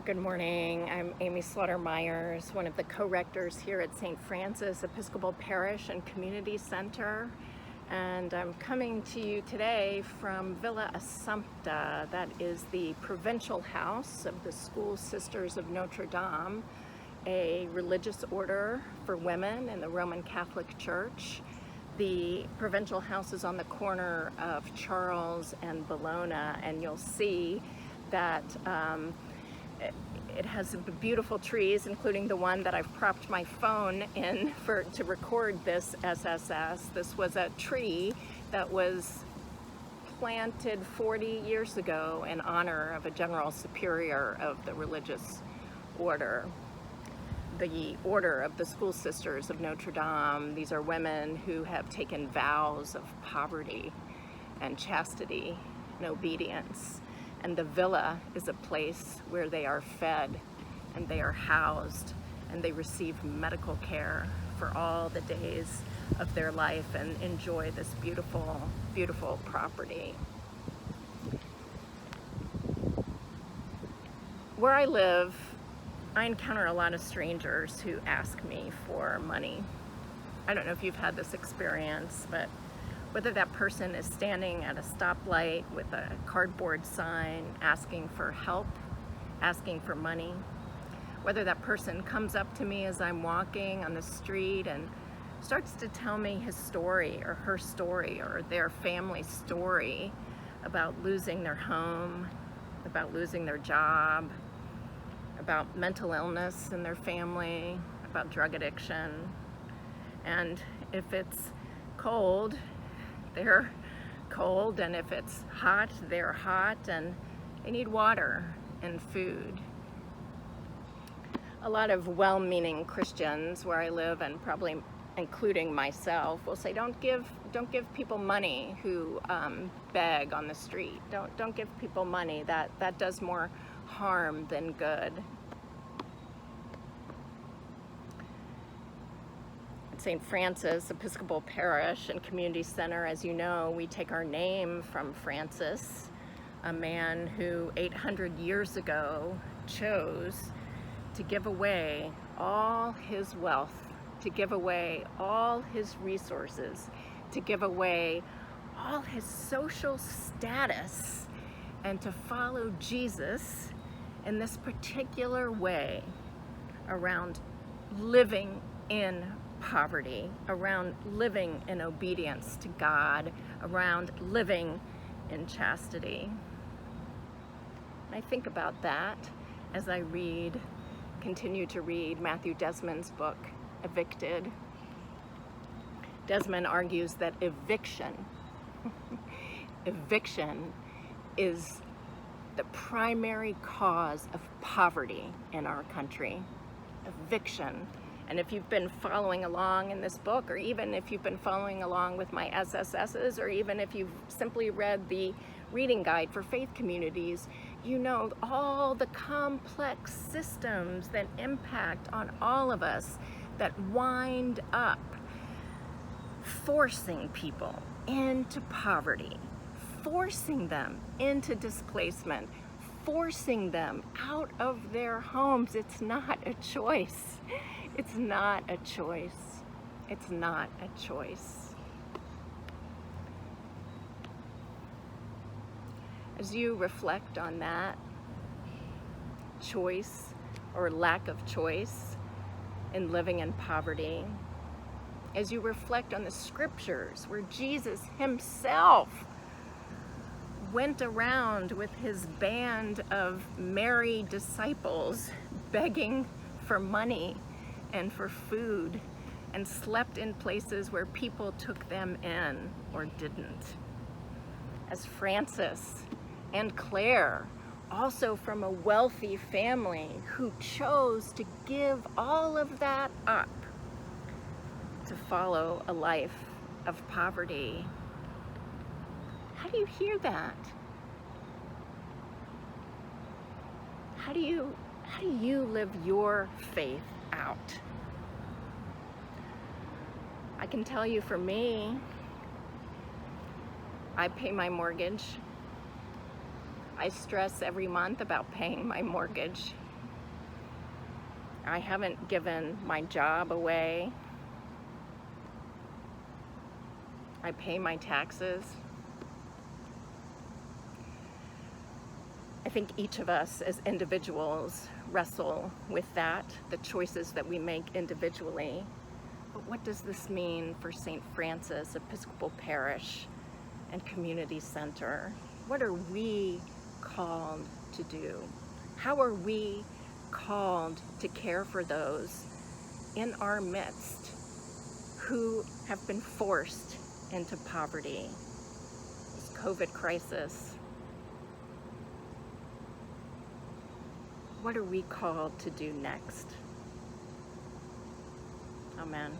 Good morning. I'm Amy Slaughter-Myers, one of the co-rectors here at St. Francis Episcopal Parish and Community Center. And I'm coming to you today from Villa Assumpta. That is the provincial house of the School Sisters of Notre Dame, a religious order for women in the Roman Catholic Church. The provincial house is on the corner of Charles and Bologna, and you'll see that it has beautiful trees, including the one that I've propped my phone in to record this SSS. This was a tree that was planted 40 years ago in honor of a general superior of the religious order. The Order of the School Sisters of Notre Dame. These are women who have taken vows of poverty and chastity and obedience. And the villa is a place where they are fed and they are housed and they receive medical care for all the days of their life and enjoy this beautiful, beautiful property. Where I live, I encounter a lot of strangers who ask me for money. I don't know if you've had this experience, but whether that person is standing at a stoplight with a cardboard sign asking for help, asking for money, whether that person comes up to me as I'm walking on the street and starts to tell me his story or her story or their family story about losing their home, about losing their job, about mental illness in their family, about drug addiction. And if it's cold, they're cold, and if it's hot, they're hot, and they need water and food. A lot of well-meaning Christians where I live, and probably including myself, will say, don't give people money who beg on the street. Don't give people money. That does more harm than good. St. Francis Episcopal Parish and Community Center, as you know, we take our name from Francis, a man who 800 years ago chose to give away all his wealth, to give away all his resources, to give away all his social status, and to follow Jesus in this particular way around living in poverty, around living in obedience to God, around living in chastity. And I think about that as I continue to read Matthew Desmond's book, Evicted. Desmond argues that eviction is the primary cause of poverty in our country. Eviction. And if you've been following along in this book, or even if you've been following along with my SSSs, or even if you've simply read the reading guide for faith communities, you know all the complex systems that impact on all of us that wind up forcing people into poverty, forcing them into displacement, forcing them out of their homes. It's not a choice. It's not a choice. It's not a choice. As you reflect on that choice or lack of choice in living in poverty, as you reflect on the scriptures where Jesus himself went around with his band of merry disciples begging for money and for food, and slept in places where people took them in or didn't. As Francis and Clare, also from a wealthy family, who chose to give all of that up to follow a life of poverty. How do you hear that? How do you live your faith out? I can tell you, for me, I pay my mortgage. I stress every month about paying my mortgage. I haven't given my job away. I pay my taxes. I think each of us as individuals wrestle with that, the choices that we make individually. But what does this mean for St. Francis Episcopal Parish and Community Center? What are we called to do? How are we called to care for those in our midst who have been forced into poverty, this COVID crisis? What are we called to do next? Amen.